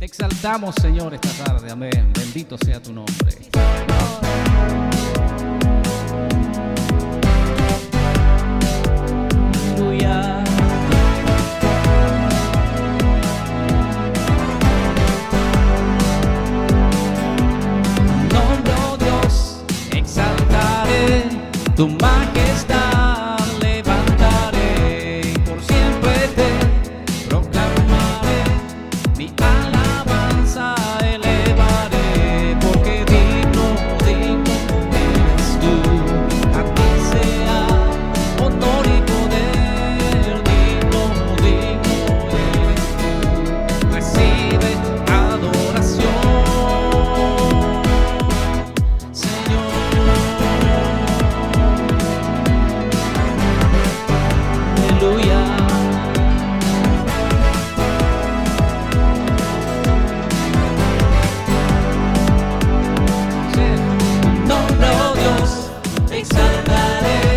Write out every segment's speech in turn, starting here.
Te exaltamos, Señor, esta tarde. Amén. Bendito sea tu nombre. Aleluya. Nombre, oh Dios, exaltaré tu majestad, levantaré, por siempre te proclamaré, mi alabanza elevaré, porque digno, digno eres tú, a ti sea honor y poder, digno, digno eres tú, recibe adoración, Señor. Aleluya. Nombre, oh Dios, exaltaré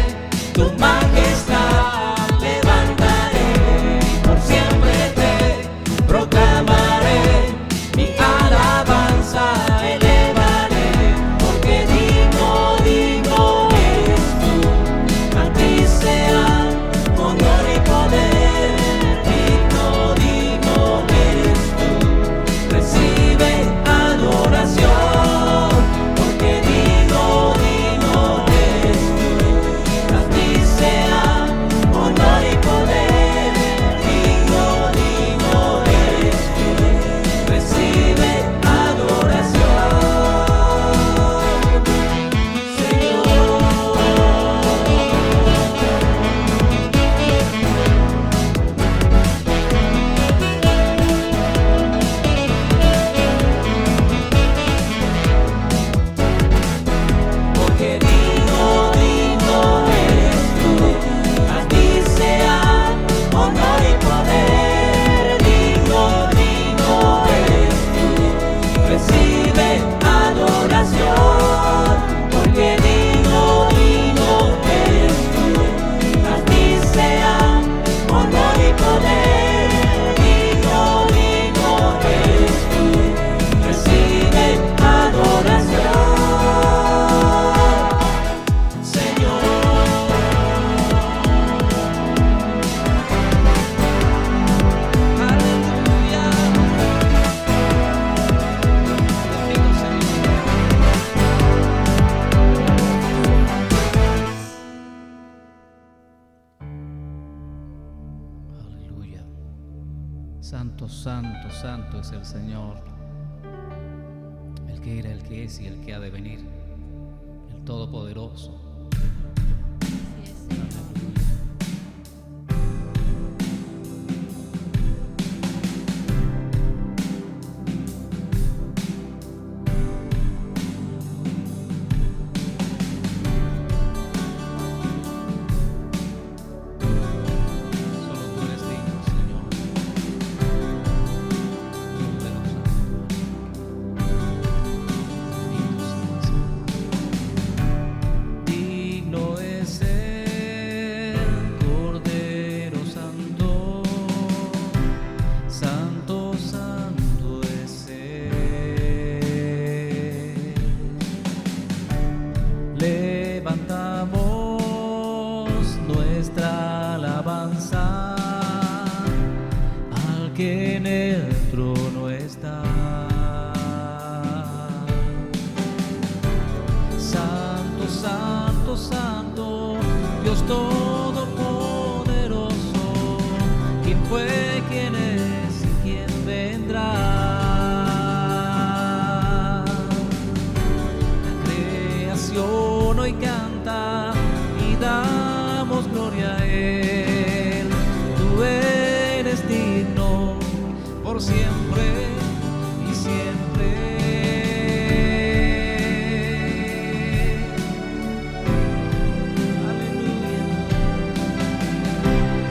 tu majestad, levantaré, por siempre te proclamaré, mi alabanza elevaré, porque digno, digno eres tú, a ti sea honor y poder, digno, digno eres tú, recibe adoración, porque digno, digno eres tú, a ti sea honor y poder, digno, digno eres tú, recibe adoración, Señor. Porque digno, digno eres tú, a ti sea honor y poder, digno, digno eres tú, recibe adoración, porque digno, digno eres tú, a ti sea honor y poder, digno, digno eres tú, recibe adoración, Señor. Aleluya. Bendito Señor. Aleluya. Santo, santo, santo es el Señor, el que era, el que es y el que ha de venir, el Todopoderoso. Solo tú eres digno, Señor. Poderoso. Digno es el Cordero Santo, santo, santo es Él. Levantamos nuestra alabanza al que en el trono está. Santo, santo, santo, Dios Todopoderoso, ¿quién fue, quién es y quién vendrá? La creación hoy canta y damos gloria a Él. Tú eres digno por siempre y siempre.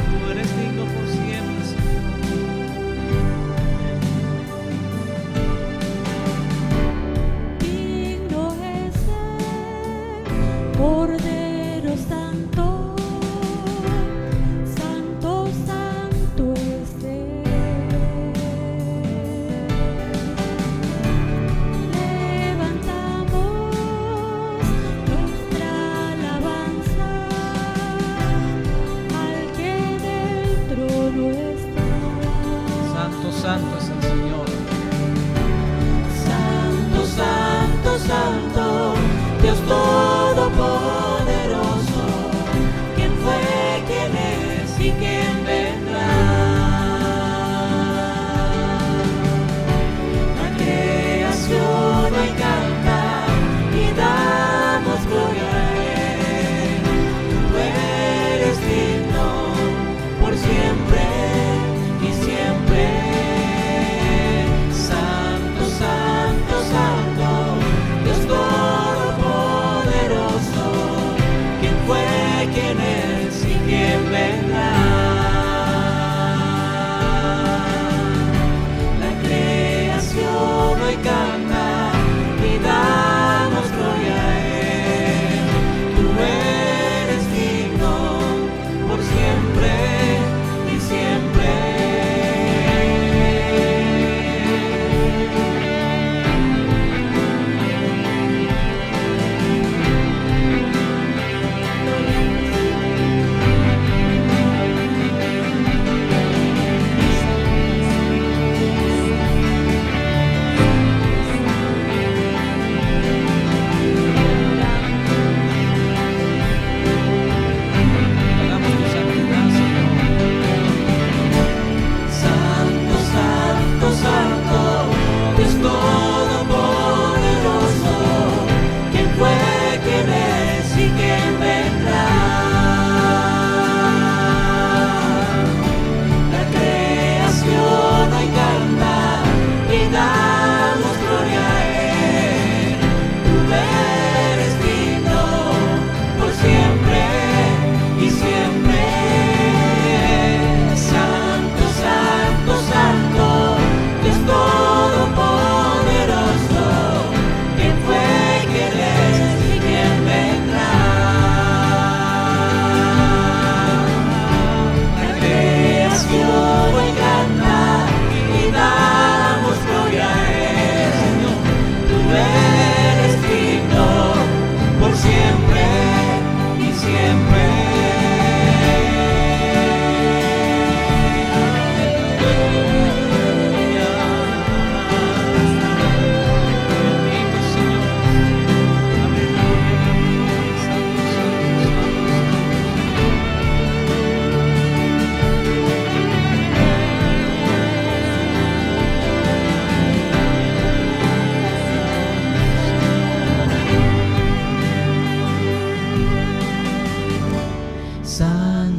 Tú eres digno por siempre, Señor. Digno es el Cordero Santo, santo, santo es Él.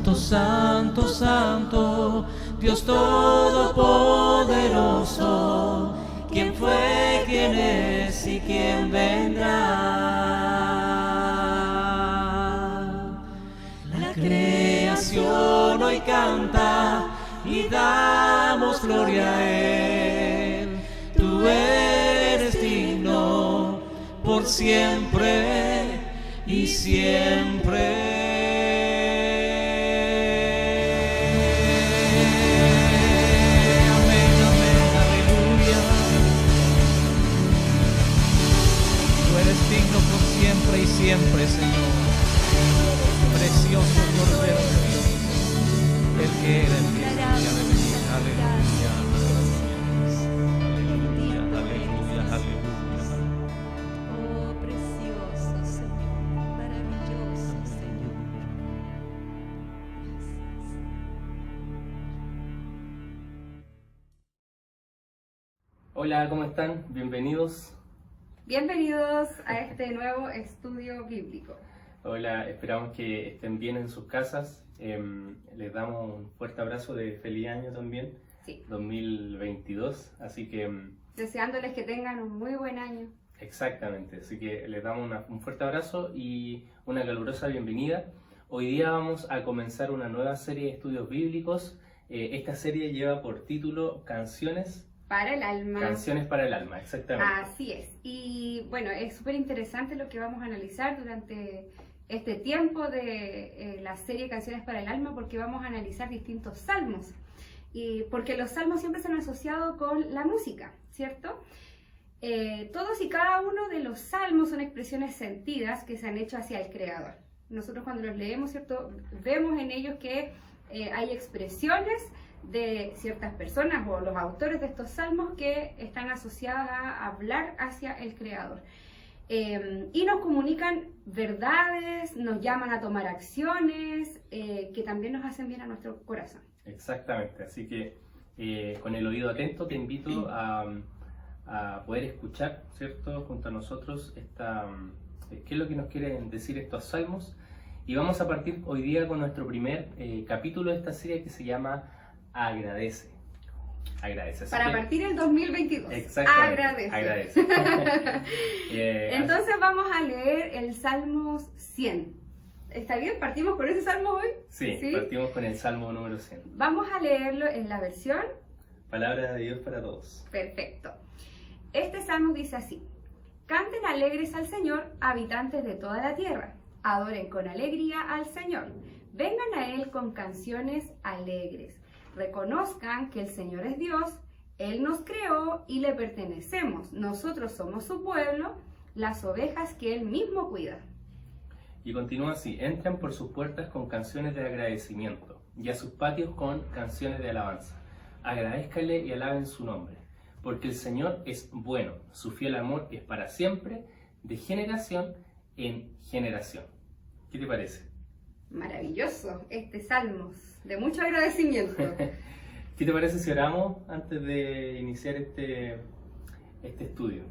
Santo, santo, santo, Dios todopoderoso, ¿quién fue, quién es y quién vendrá? La creación hoy canta y damos gloria a Él. Tú eres digno por siempre y siempre. Amén, amén, aleluya. Tú eres digno por siempre y siempre, Señor. Precioso Cordero de Dios, el que era, el que es, el que ha de venir. Aleluya, aleluya, aleluya, aleluya. Oh, precioso Señor, maravilloso Señor. Hola, ¿cómo están? Bienvenidos. Bienvenidos a este nuevo estudio bíblico. Hola, esperamos que estén bien en sus casas. Les damos un fuerte abrazo de feliz año también, Sí. 2022. Así que, Deseándoles que tengan un muy buen año. exactamente, así que les damos un fuerte abrazo y una calurosa bienvenida. Hoy día vamos a comenzar una nueva serie de estudios bíblicos. Esta serie lleva por título Canciones Para el alma. para el alma, exactamente. Así es. Y bueno, es súper interesante lo que vamos a analizar durante este tiempo de la serie Canciones para el alma, porque vamos a analizar distintos salmos. Y porque los salmos siempre se han asociado con la música, ¿cierto? Todos y cada uno de los salmos son expresiones sentidas que se han hecho hacia el Creador. Nosotros cuando los leemos, ¿cierto? Vemos en ellos que hay expresiones de ciertas personas o los autores de estos salmos que están asociadas a hablar hacia el Creador. Y nos comunican verdades, nos llaman a tomar acciones que también nos hacen bien a nuestro corazón. Exactamente, así que con el oído atento te invito a poder escuchar, ¿cierto? Junto a nosotros qué es lo que nos quieren decir estos salmos. Y vamos a partir hoy día con nuestro primer capítulo de esta serie que se llama Agradece. Agradece. Así Para que- partir el 2022. Exactamente, Agradece. Entonces vamos a leer el Salmo 100. ¿Está bien? ¿Partimos con ese salmo hoy? sí, partimos con el Salmo número 100. Vamos a leerlo en la versión. Palabra de Dios para todos. Perfecto. Este salmo dice así: Canten alegres al Señor, habitantes de toda la tierra. Adoren con alegría al Señor. Vengan a Él con canciones alegres. Reconozcan que el Señor es Dios. Él nos creó y le pertenecemos. Nosotros somos su pueblo, las ovejas que Él mismo cuida. Y continúa así: entren por sus puertas con canciones de agradecimiento y a sus patios con canciones de alabanza. Agradézcanle y alaben su nombre, porque el Señor es bueno, su fiel amor es para siempre, de generación en generación. ¿Qué te parece? Maravilloso este salmo, de mucho agradecimiento. ¿Qué te parece si oramos antes de iniciar este estudio?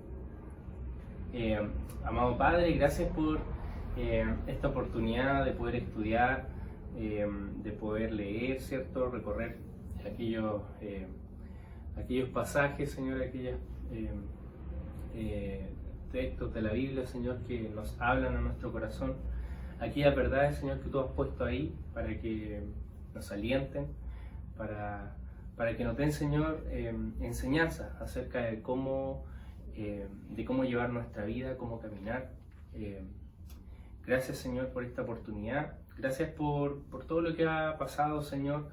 Amado Padre, gracias por esta oportunidad de poder estudiar, de poder leer, ¿cierto? Recorrer aquellos pasajes, Señor, aquellos textos de la Biblia, Señor, que nos hablan a nuestro corazón. Aquellas verdades, Señor, que tú has puesto ahí para que nos alienten, para que nos den, Señor, enseñanzas acerca de cómo llevar nuestra vida, cómo caminar. Gracias, Señor, por esta oportunidad. Gracias por todo lo que ha pasado, Señor,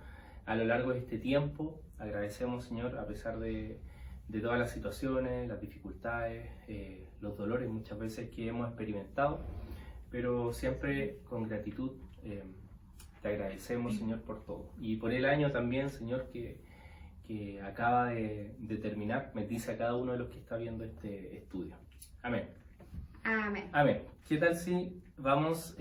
a lo largo de este tiempo. Agradecemos, Señor, a pesar de todas las situaciones, las dificultades, los dolores muchas veces que hemos experimentado, pero siempre con gratitud te agradecemos, Señor, por todo. Y por el año también, Señor, que acaba de terminar. Bendice a cada uno de los que está viendo este estudio. Amén. Amén. Amén. ¿Qué tal si vamos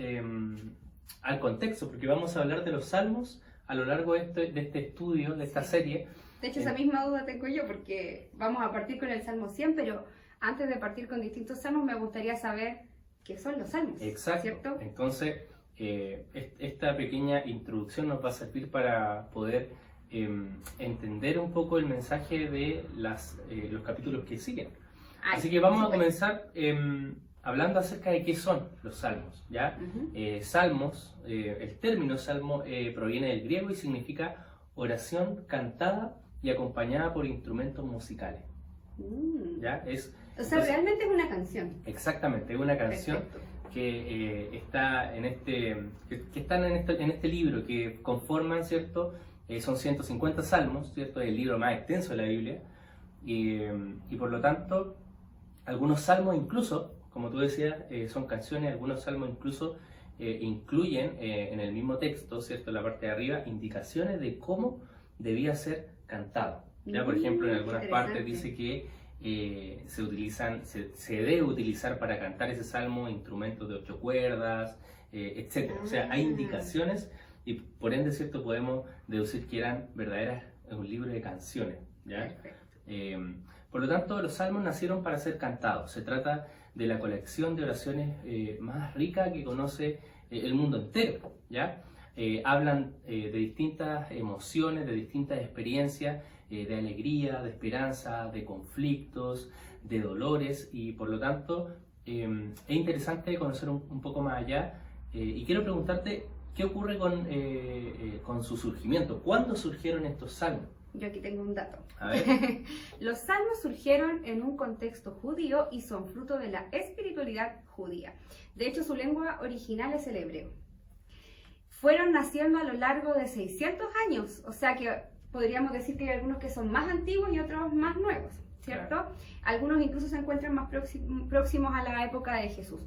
al contexto? Porque vamos a hablar de los salmos a lo largo de este estudio, de esta serie. De hecho, esa misma duda tengo yo, porque vamos a partir con el Salmo 100, pero antes de partir con distintos salmos, me gustaría saber qué son los salmos. Exacto. ¿Cierto? Entonces, esta pequeña introducción nos va a servir para poder entender un poco el mensaje de los capítulos que siguen. Así que vamos a comenzar hablando acerca de qué son los salmos, ¿ya? Salmos, el término salmo proviene del griego y significa oración cantada y acompañada por instrumentos musicales. ¿Ya? Entonces, realmente es una canción. Exactamente, es una canción. Perfecto. Que está en están en este libro que conforman, ¿cierto? Son 150 salmos, ¿cierto? Es el libro más extenso de la Biblia y por lo tanto algunos salmos incluso, como tú decías, son canciones. Algunos salmos incluso incluyen en el mismo texto, ¿cierto? En la parte de arriba, indicaciones de cómo debía ser cantado. Ya, por ejemplo, en algunas partes dice que se debe utilizar para cantar ese salmo instrumentos de 8 cuerdas, etc. O sea, hay indicaciones y por ende, ¿cierto? Podemos deducir que eran verdaderas, un libro de canciones, ¿ya? Por lo tanto, los salmos nacieron para ser cantados. Se trata de la colección de oraciones más rica que conoce el mundo entero, ¿ya? Hablan de distintas emociones, de distintas experiencias, de alegría, de esperanza, de conflictos, de dolores, y por lo tanto es interesante conocer un poco más allá. Y quiero preguntarte, ¿qué ocurre con su surgimiento? ¿Cuándo surgieron estos salmos? Yo aquí tengo un dato. A ver. Los salmos surgieron en un contexto judío y son fruto de la espiritualidad judía. De hecho, su lengua original es el hebreo. Fueron naciendo a lo largo de 600 años, o sea que podríamos decir que hay algunos que son más antiguos y otros más nuevos, ¿cierto? Claro. Algunos incluso se encuentran más próximos a la época de Jesús.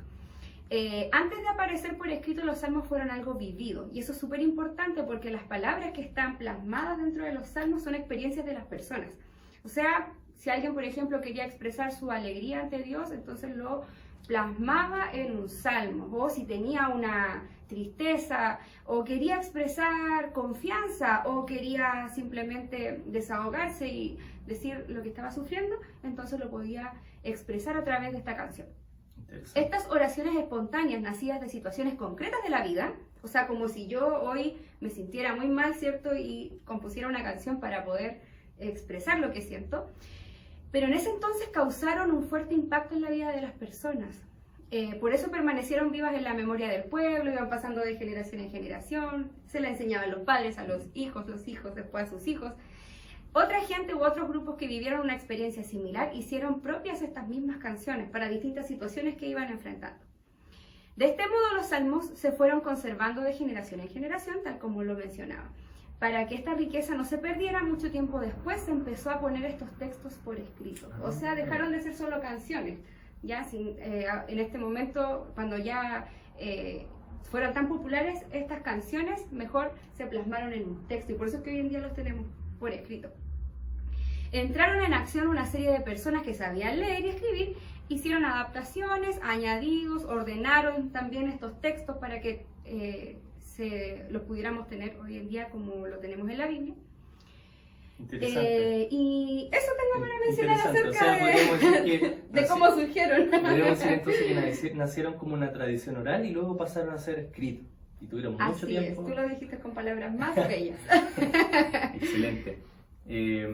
Antes de aparecer por escrito, los salmos fueron algo vivido, y eso es súper importante porque las palabras que están plasmadas dentro de los salmos son experiencias de las personas. O sea, si alguien, por ejemplo, quería expresar su alegría ante Dios, entonces lo plasmaba en un salmo, o si tenía una tristeza, o quería expresar confianza, o quería simplemente desahogarse y decir lo que estaba sufriendo, entonces lo podía expresar a través de esta canción. Estas oraciones espontáneas nacidas de situaciones concretas de la vida, o sea, como si yo hoy me sintiera muy mal, ¿cierto? Y compusiera una canción para poder expresar lo que siento, pero en ese entonces causaron un fuerte impacto en la vida de las personas. Por eso permanecieron vivas en la memoria del pueblo, iban pasando de generación en generación, se la enseñaban los padres a los hijos después a sus hijos. Otra gente u otros grupos que vivieron una experiencia similar hicieron propias estas mismas canciones para distintas situaciones que iban enfrentando. De este modo los salmos se fueron conservando de generación en generación, tal como lo mencionaba. Para que esta riqueza no se perdiera, mucho tiempo después se empezó a poner estos textos por escrito. O sea, dejaron de ser solo canciones. Ya en este momento, cuando ya fueron tan populares estas canciones, mejor se plasmaron en un texto, y por eso es que hoy en día los tenemos por escrito. Entraron en acción una serie de personas que sabían leer y escribir, hicieron adaptaciones, añadidos, ordenaron también estos textos para que los pudiéramos tener hoy en día como lo tenemos en la Biblia. Y eso tengo para mencionar acerca de cómo surgieron. Podríamos decir entonces que nacieron como una tradición oral y luego pasaron a ser escritos. Y tuvieron mucho tiempo. Tú lo dijiste con palabras más bellas. Excelente.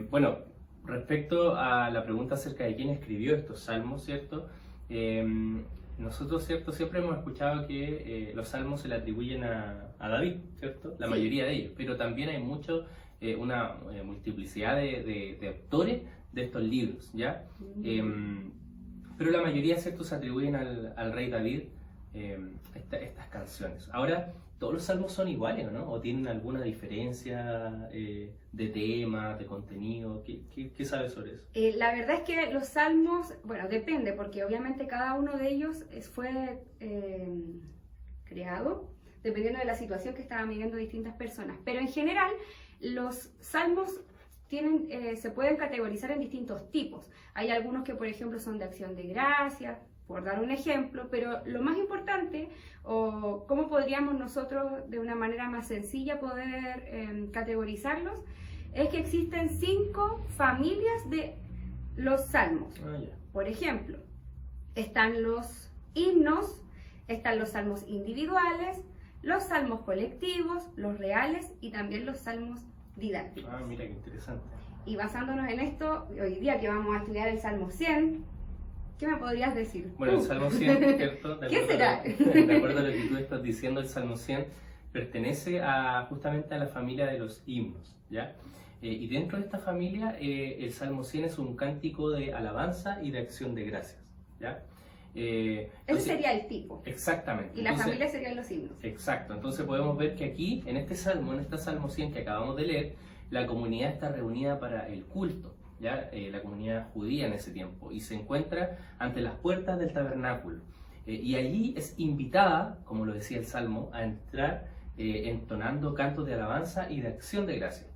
Bueno, respecto a la pregunta acerca de quién escribió estos salmos, ¿cierto? Nosotros, ¿cierto? Siempre hemos escuchado que los salmos se le atribuyen a David, ¿cierto? La mayoría de ellos, pero también hay una multiplicidad de autores de estos libros, ¿ya? Pero la mayoría, ¿cierto? Se atribuyen al rey David estas canciones. Ahora, ¿todos los salmos son iguales, ¿no? ¿O tienen alguna diferencia de tema, de contenido? ¿Qué sabes sobre eso? La verdad es que los salmos, bueno, depende, porque obviamente cada uno de ellos fue creado dependiendo de la situación que estaban viviendo distintas personas. Pero en general, los salmos se pueden categorizar en distintos tipos. Hay algunos que, por ejemplo, son de acción de gracias, por dar un ejemplo, pero lo más importante, o cómo podríamos nosotros de una manera más sencilla poder categorizarlos, es que existen 5 familias de los salmos. Por ejemplo, están los himnos, están los salmos individuales, los salmos colectivos, los reales y también los salmos didácticos. Ah, mira qué interesante. Y basándonos en esto, hoy día que vamos a estudiar el Salmo 100, ¿qué me podrías decir? Bueno, el Salmo 100, ¿cierto? ¿Qué será? De acuerdo a lo que tú estás diciendo, el Salmo 100 pertenece justamente a la familia de los himnos, ¿ya? Y dentro de esta familia, el Salmo 100 es un cántico de alabanza y de acción de gracias, ¿ya? Ese sería el tipo. Exactamente. Y la familia serían los himnos. Exacto. Entonces podemos ver que aquí, en este Salmo 100 que acabamos de leer, la comunidad está reunida para el culto, ¿ya? La comunidad judía en ese tiempo, y se encuentra ante las puertas del tabernáculo. Y allí es invitada, como lo decía el Salmo, a entrar entonando cantos de alabanza y de acción de gracia.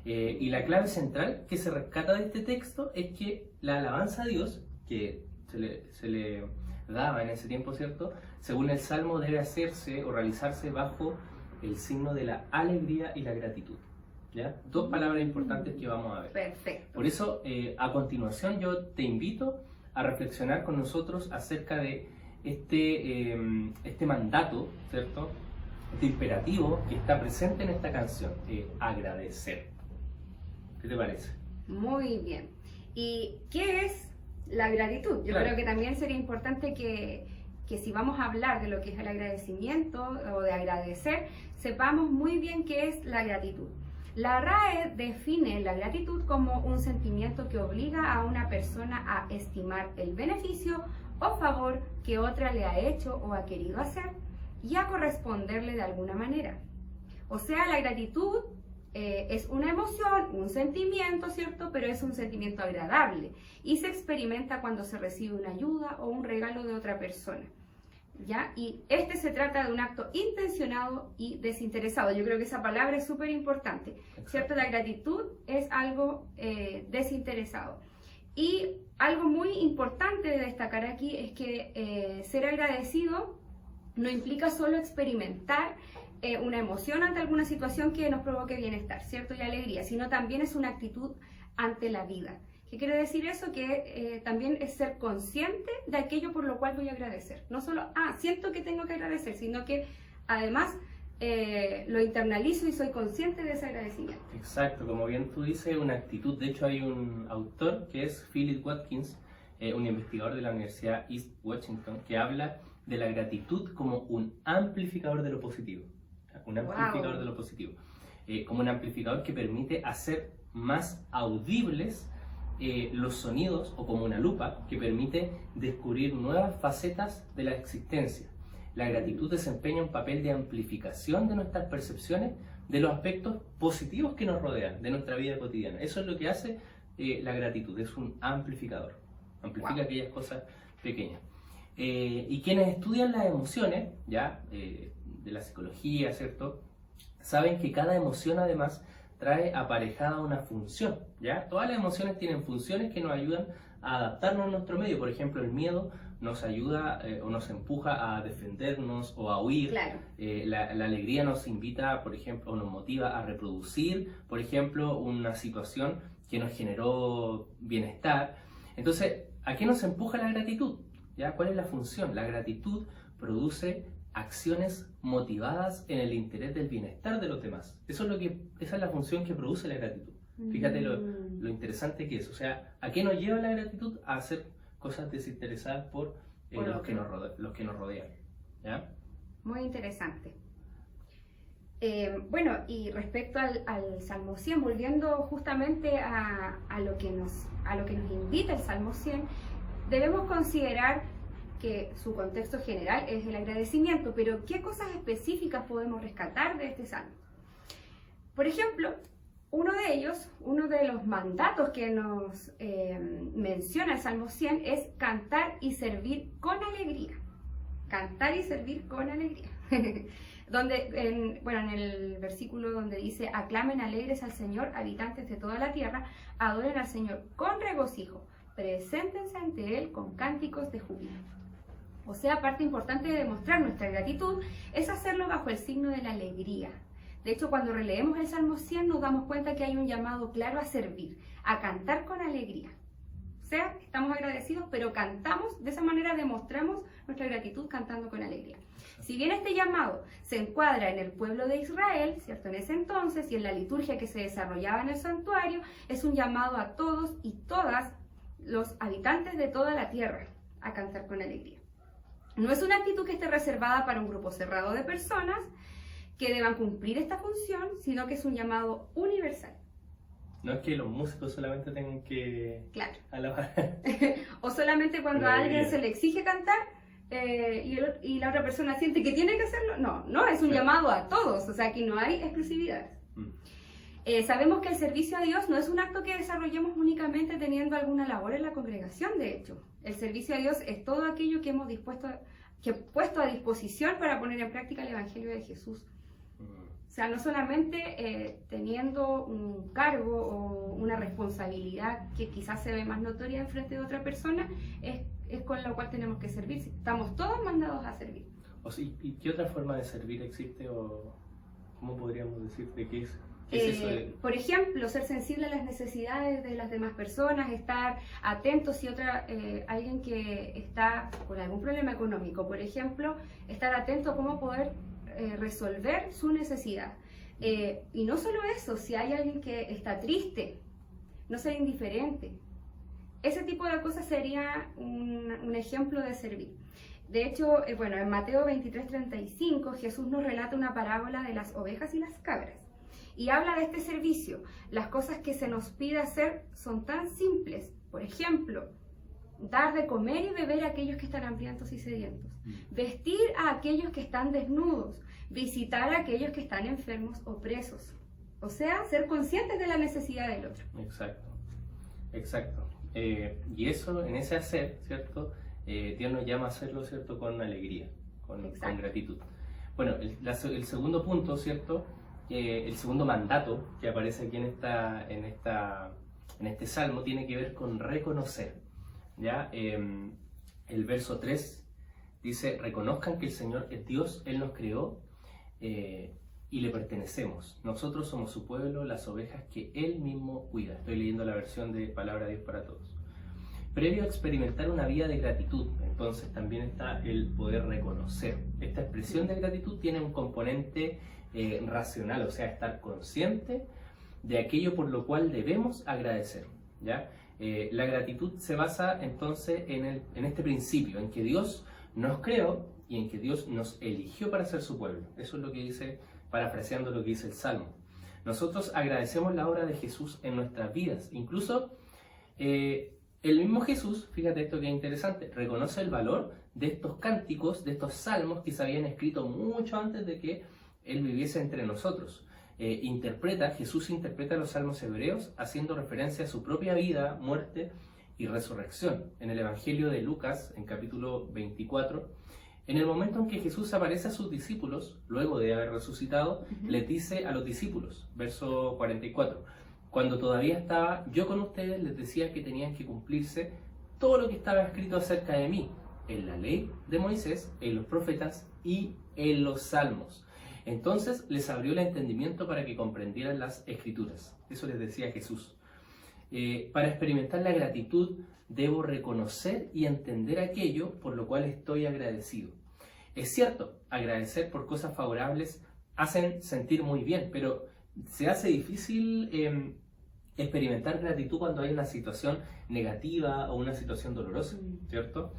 Y la clave central que se rescata de este texto es que la alabanza a Dios, que se le daba en ese tiempo, ¿cierto? Según el Salmo, debe hacerse o realizarse bajo el signo de la alegría y la gratitud, ¿ya? Dos palabras importantes que vamos a ver. Perfecto. Por eso, a continuación, yo te invito a reflexionar con nosotros acerca de este mandato, ¿cierto? Este imperativo que está presente en esta canción, agradecer. ¿Qué te parece? Muy bien. ¿Y qué es la gratitud? Yo Claro. creo que también sería importante que si vamos a hablar de lo que es el agradecimiento o de agradecer, sepamos muy bien qué es la gratitud. La RAE define la gratitud como un sentimiento que obliga a una persona a estimar el beneficio o favor que otra le ha hecho o ha querido hacer y a corresponderle de alguna manera. O sea, la gratitud es una emoción, un sentimiento, ¿cierto? Pero es un sentimiento agradable y se experimenta cuando se recibe una ayuda o un regalo de otra persona, ¿ya? Y se trata de un acto intencionado y desinteresado. Yo creo que esa palabra es súper importante, ¿cierto? La gratitud es algo desinteresado. Y algo muy importante de destacar aquí es que ser agradecido no implica solo experimentar una emoción ante alguna situación que nos provoque bienestar, ¿cierto? Y alegría, sino también es una actitud ante la vida. ¿Qué quiere decir eso? Que también es ser consciente de aquello por lo cual voy a agradecer. No solo, siento que tengo que agradecer, sino que además lo internalizo y soy consciente de ese agradecimiento. Exacto, como bien tú dices, una actitud. De hecho, hay un autor que es Philip Watkins, un investigador de la Universidad East Washington, que habla de la gratitud como un amplificador de lo positivo. Un amplificador de lo positivo. Como un amplificador que permite hacer más audibles los sonidos, o como una lupa que permite descubrir nuevas facetas de la existencia. La gratitud desempeña un papel de amplificación de nuestras percepciones de los aspectos positivos que nos rodean, de nuestra vida cotidiana. Eso es lo que hace la gratitud, es un amplificador. Amplifica aquellas cosas pequeñas. Y quienes estudian las emociones, ya, de la psicología, ¿cierto?, saben que cada emoción además trae aparejada una función, ¿ya? Todas las emociones tienen funciones que nos ayudan a adaptarnos a nuestro medio. Por ejemplo, el miedo nos ayuda o nos empuja a defendernos o a huir. Claro. La alegría nos invita, por ejemplo, o nos motiva a reproducir, por ejemplo, una situación que nos generó bienestar. Entonces, ¿a qué nos empuja la gratitud? ¿Ya? ¿Cuál es la función? La gratitud produce acciones motivadas en el interés del bienestar de los demás. Esa es la función que produce la gratitud. Fíjate lo interesante que es. O sea, ¿a qué nos lleva la gratitud? A hacer cosas desinteresadas por los que nos rodean. ¿Ya? Muy interesante. Bueno, y respecto al Salmo 100, volviendo justamente a lo que nos invita el Salmo 100, debemos considerar que su contexto general es el agradecimiento, pero ¿qué cosas específicas podemos rescatar de este salmo? Por ejemplo, uno de los mandatos que nos menciona el Salmo 100 es cantar y servir con alegría. Cantar y servir con alegría. En el versículo donde dice, aclamen alegres al Señor, habitantes de toda la tierra, adoren al Señor con regocijo, preséntense ante Él con cánticos de júbilo. O sea, parte importante de demostrar nuestra gratitud es hacerlo bajo el signo de la alegría. De hecho, cuando releemos el Salmo 100 nos damos cuenta que hay un llamado claro a servir, a cantar con alegría. O sea, estamos agradecidos, pero cantamos, de esa manera demostramos nuestra gratitud cantando con alegría. Si bien este llamado se encuadra en el pueblo de Israel, ¿cierto? En ese entonces, y en la liturgia que se desarrollaba en el santuario, es un llamado a todos y todas los habitantes de toda la tierra a cantar con alegría. No es una actitud que esté reservada para un grupo cerrado de personas que deban cumplir esta función, sino que es un llamado universal. No es que los músicos solamente tengan que Claro. alabar. O solamente cuando a alguien se le exige cantar y la otra persona siente que tiene que hacerlo. No, es un Claro. llamado a todos, o sea, aquí no hay exclusividad. Sabemos que el servicio a Dios no es un acto que desarrollemos únicamente teniendo alguna labor en la congregación, de hecho. El servicio a Dios es todo aquello que hemos puesto a disposición para poner en práctica el Evangelio de Jesús. O sea, no solamente teniendo un cargo o una responsabilidad que quizás se ve más notoria en frente de otra persona, es con la cual tenemos que servir. Estamos todos mandados a servir. ¿Y qué otra forma de servir existe o cómo podríamos decir de qué es? ¿Qué es eso de... Por ejemplo, ser sensible a las necesidades de las demás personas, estar atentos si alguien que está con algún problema económico, por ejemplo, estar atento a cómo poder resolver su necesidad. Y no solo eso, si hay alguien que está triste, no ser indiferente. Ese tipo de cosas sería un ejemplo de servir. De hecho, en Mateo 23:35 Jesús nos relata una parábola de las ovejas y las cabras. Y habla de este servicio. Las cosas que se nos pide hacer son tan simples. Por ejemplo, dar de comer y beber a aquellos que están hambrientos y sedientos. Vestir a aquellos que están desnudos. Visitar a aquellos que están enfermos o presos. O sea, ser conscientes de la necesidad del otro. Exacto. Y eso, en ese hacer, ¿cierto? Dios nos llama a hacerlo, ¿cierto? Con alegría, con gratitud. Bueno, el segundo punto, ¿cierto? El segundo mandato que aparece aquí en este salmo tiene que ver con reconocer. ¿Ya? El verso 3 dice: reconozcan que el Señor es Dios, Él nos creó y le pertenecemos. Nosotros somos su pueblo, las ovejas que Él mismo cuida. Estoy leyendo la versión de Palabra de Dios para Todos. Previo a experimentar una vida de gratitud, entonces también está el poder reconocer. Esta expresión de gratitud tiene un componente racional, o sea, estar consciente de aquello por lo cual debemos agradecer. ¿Ya? La gratitud se basa entonces en este principio, en que Dios nos creó y en que Dios nos eligió para ser su pueblo. Eso es lo que dice, parafraseando lo que dice el Salmo. Nosotros agradecemos la obra de Jesús en nuestras vidas. Incluso el mismo Jesús, fíjate esto que es interesante, reconoce el valor de estos cánticos, de estos salmos que se habían escrito mucho antes de que Él viviese entre nosotros. Jesús interpreta los salmos hebreos haciendo referencia a su propia vida, muerte y resurrección. En el Evangelio de Lucas, en capítulo 24, en el momento en que Jesús aparece a sus discípulos, luego de haber resucitado, les dice a los discípulos, verso 44, cuando todavía estaba yo con ustedes, les decía que tenían que cumplirse todo lo que estaba escrito acerca de mí, en la ley de Moisés, en los profetas y en los salmos. Entonces les abrió el entendimiento para que comprendieran las escrituras. Eso les decía Jesús. Para experimentar la gratitud debo reconocer y entender aquello por lo cual estoy agradecido. Es cierto, agradecer por cosas favorables hacen sentir muy bien, pero se hace difícil experimentar gratitud cuando hay una situación negativa o una situación dolorosa, ¿cierto?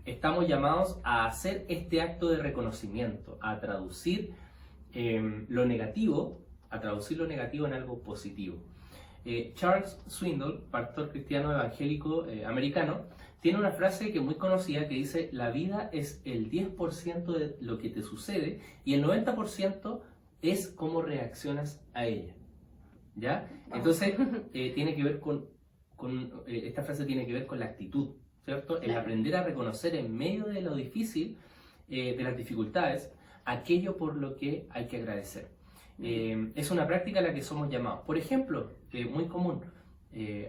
Estamos llamados a hacer este acto de reconocimiento, a traducir lo negativo en algo positivo. Charles Swindoll, pastor cristiano evangélico americano, tiene una frase que es muy conocida que dice: la vida es el 10% de lo que te sucede y el 90% es cómo reaccionas a ella. ¿Ya? Entonces, tiene que ver esta frase tiene que ver con la actitud, ¿cierto? El aprender a reconocer en medio de lo difícil, de las dificultades, aquello por lo que hay que agradecer. Es una práctica a la que somos llamados. Por ejemplo, muy común,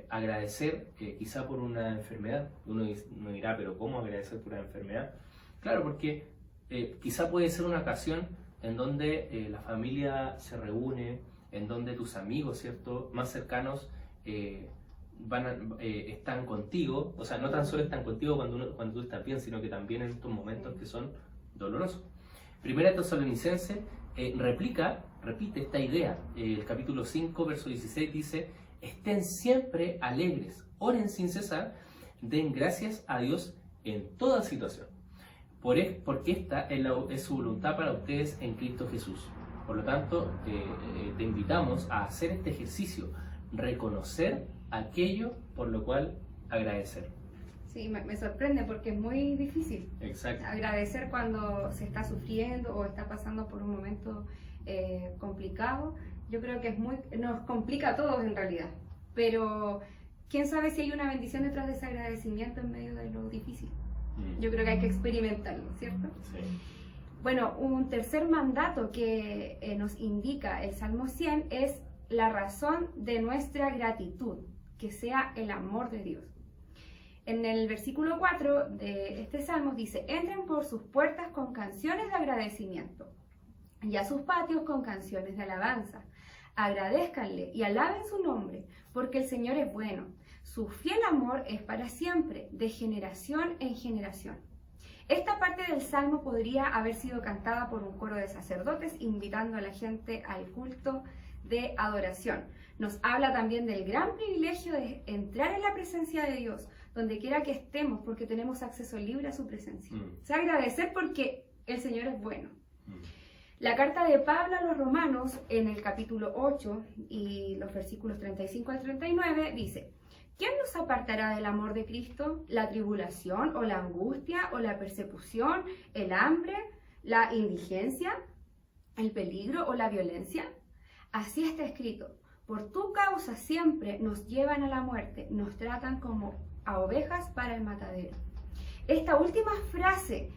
agradecer quizá por una enfermedad. Uno dirá, pero ¿cómo agradecer por una enfermedad? Claro, porque quizá puede ser una ocasión en donde la familia se reúne, en donde tus amigos, ¿cierto?, más cercanos están contigo, o sea, no tan solo están contigo cuando tú estás bien, sino que también en estos momentos que son dolorosos. Primera Tesalonicenses repite esta idea. El capítulo 5, verso 16 dice: estén siempre alegres, oren sin cesar, den gracias a Dios en toda situación, porque esta es su voluntad para ustedes en Cristo Jesús. Por lo tanto, te invitamos a hacer este ejercicio, reconocer aquello por lo cual agradecer. Sí, me sorprende porque es muy difícil. Exacto. Agradecer cuando se está sufriendo o está pasando por un momento complicado. Yo creo que nos complica a todos en realidad. Pero quién sabe si hay una bendición detrás de ese agradecimiento en medio de lo difícil. Yo creo que hay que experimentarlo, ¿cierto? Sí. Bueno, un tercer mandato que nos indica el Salmo 100 es la razón de nuestra gratitud, que sea el amor de Dios. En el versículo 4 de este salmo dice: entren por sus puertas con canciones de agradecimiento y a sus patios con canciones de alabanza. Agradézcanle y alaben su nombre, porque el Señor es bueno. Su fiel amor es para siempre, de generación en generación. Esta parte del salmo podría haber sido cantada por un coro de sacerdotes invitando a la gente al culto de adoración. Nos habla también del gran privilegio de entrar en la presencia de Dios, donde quiera que estemos, porque tenemos acceso libre a su presencia. O sea, agradecer porque el Señor es bueno. La carta de Pablo a los Romanos, en el capítulo 8 y los versículos 35 al 39, dice: ¿quién nos apartará del amor de Cristo? ¿La tribulación o la angustia o la persecución, el hambre, la indigencia, el peligro o la violencia? Así está escrito: por tu causa siempre nos llevan a la muerte, nos tratan como a ovejas para el matadero. En esta última frase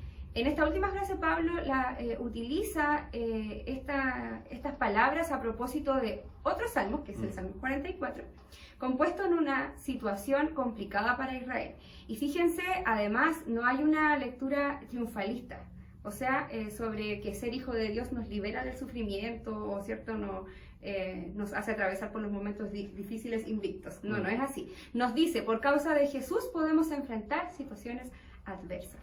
Pablo utiliza estas palabras a propósito de otro salmo, que es el Salmo 44, compuesto en una situación complicada para Israel. Y fíjense, además, no hay una lectura triunfalista, o sea, sobre que ser hijo de Dios nos libera del sufrimiento, o cierto, nos hace atravesar por los momentos difíciles invictos. No, no es así. Nos dice: por causa de Jesús podemos enfrentar situaciones adversas.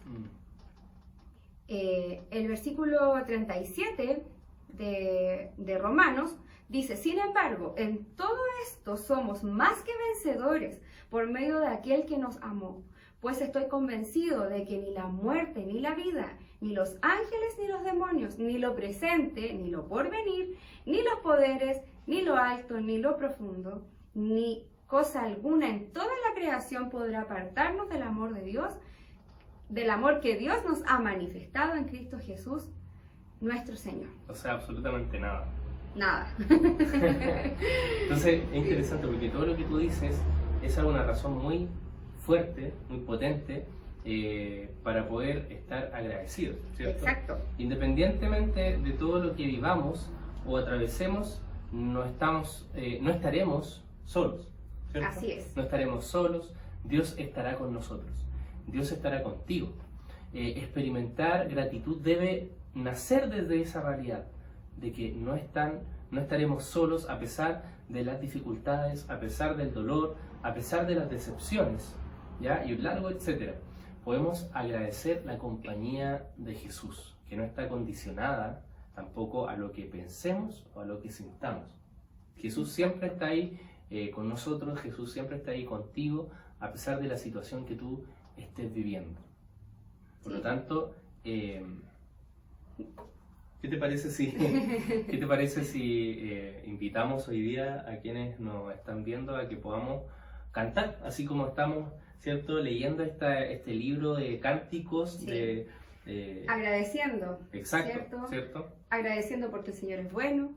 El versículo 37 de Romanos dice: sin embargo, en todo esto somos más que vencedores por medio de aquel que nos amó. Pues estoy convencido de que ni la muerte, ni la vida, ni los ángeles, ni los demonios, ni lo presente, ni lo porvenir, ni los poderes, ni lo alto, ni lo profundo, ni cosa alguna en toda la creación podrá apartarnos del amor de Dios, del amor que Dios nos ha manifestado en Cristo Jesús, nuestro Señor. O sea, absolutamente nada. Nada. Entonces, es interesante porque todo lo que tú dices es una razón muy fuerte, muy potente, para poder estar agradecidos, ¿cierto? Exacto. Independientemente de todo lo que vivamos o atravesemos, no estaremos solos, ¿cierto? Así es. No estaremos solos, Dios estará con nosotros, Dios estará contigo. Experimentar gratitud debe nacer desde esa realidad, de que no estaremos solos a pesar de las dificultades, a pesar del dolor, a pesar de las decepciones, ¿ya? Y un largo etcétera. Podemos agradecer la compañía de Jesús, que no está condicionada tampoco a lo que pensemos o a lo que sintamos. Jesús siempre está ahí con nosotros, Jesús siempre está ahí contigo, a pesar de la situación que tú estés viviendo. Por lo tanto, ¿qué te parece si invitamos hoy día a quienes nos están viendo a que podamos cantar, así como estamos, ¿cierto?, leyendo este libro de cánticos, sí, agradeciendo. Exacto, ¿cierto? Agradeciendo porque el Señor es bueno.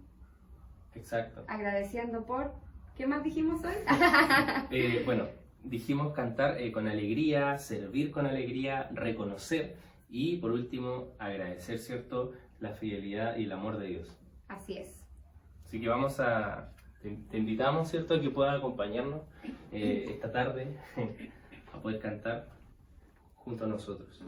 Exacto. Agradeciendo por... ¿Qué más dijimos hoy? Bueno, dijimos cantar con alegría, servir con alegría, reconocer y, por último, agradecer, ¿cierto?, la fidelidad y el amor de Dios. Así es. Así que te invitamos, ¿cierto?, a que puedas acompañarnos esta tarde a poder cantar junto a nosotros.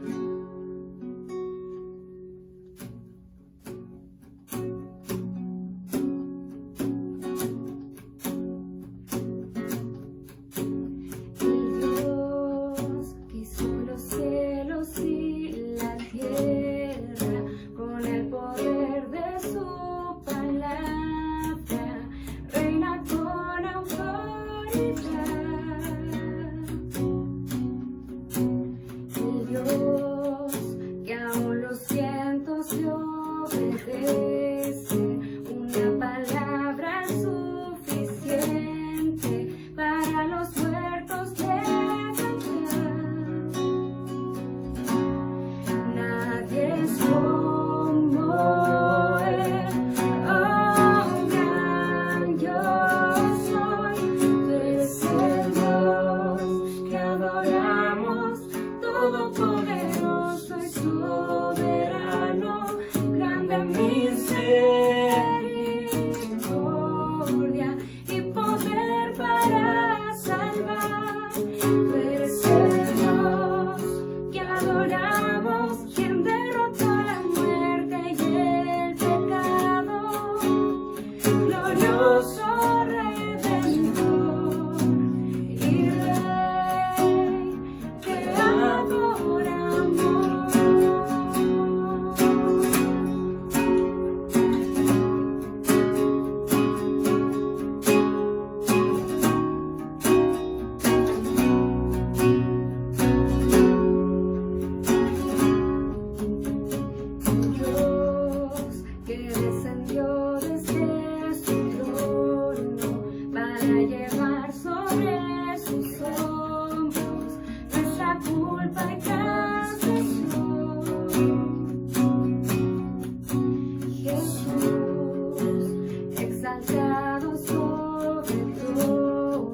misericordia y poder para salvar. Tú eres el Dios que adoramos, quien derrotó la muerte y el pecado. Glorioso Redentor y Rey, te adoramos. Dios que descendió desde su trono para llevar sobre sus hombros nuestra culpa y transgresión. Jesús, exaltado sobre todo,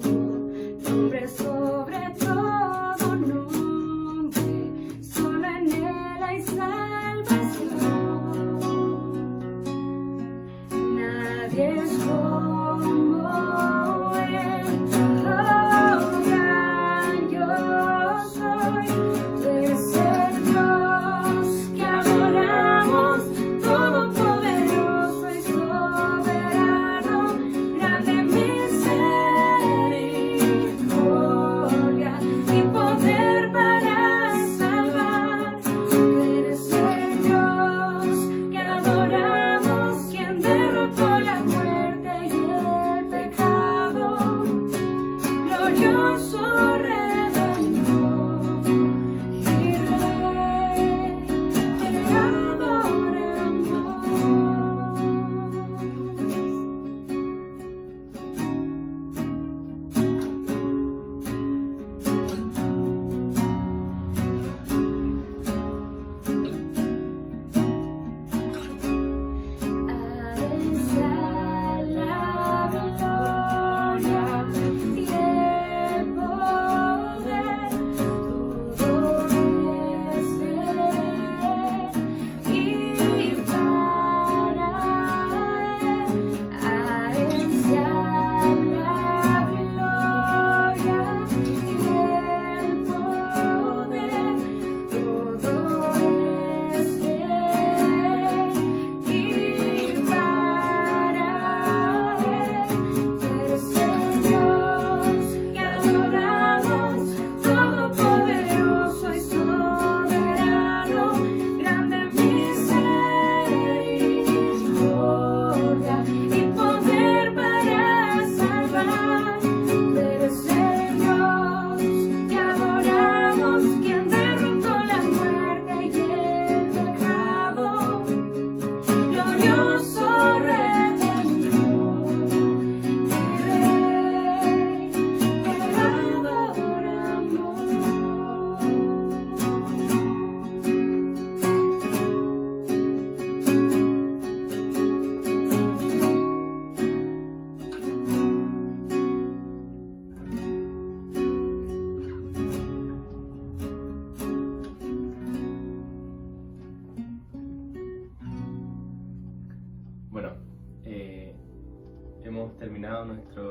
nombre sobre todo nombre, solo en Él hay salvación. Nadie es como Él, oh gran yo soy. Tú eres el Dios que adoramos, todopoderoso y soberano, grande misericordia y poder para salvar. Tú eres el Dios que adoramos, quien derrotó la muerte y el pecado. Glorioso Redentor y Rey, te adoramos. A Él sea la gloria y el poder, todo es de Él y para Él. A Él sea la gloria y el poder, todo es de Él y para Él. Tú eres el Dios que adoramos, todopoderoso y soberano, grande misericordia y poder para salvar. Tú eres el Dios que adoramos, quien derrotó la muerte y el pecado. Glorioso Redentor y Rey, te adoramos. Bueno, hemos terminado nuestra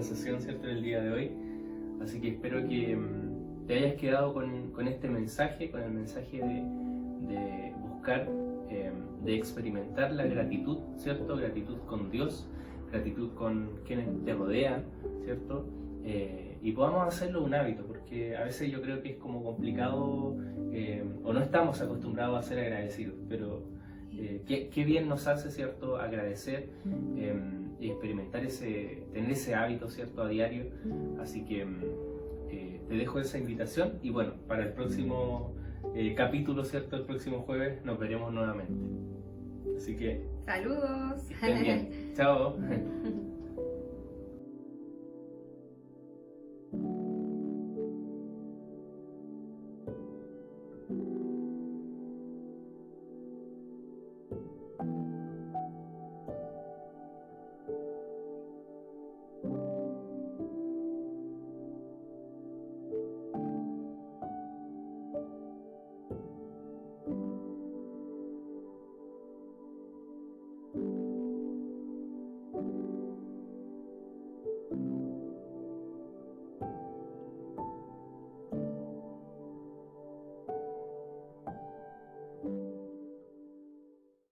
sesión, ¿cierto?, el día de hoy. Así que espero que te hayas quedado con este mensaje, con el mensaje de buscar, de experimentar la gratitud, ¿cierto? Gratitud con Dios, gratitud con quienes te rodean, ¿cierto? Y podamos hacerlo un hábito, porque a veces yo creo que es como complicado o no estamos acostumbrados a ser agradecidos, pero qué bien nos hace, ¿cierto?, agradecer y experimentar tener ese hábito, ¿cierto?, a diario. Así que te dejo esa invitación y bueno, para el próximo capítulo, ¿cierto?, el próximo jueves nos veremos nuevamente. Así que Saludos. que estén bien. Chao.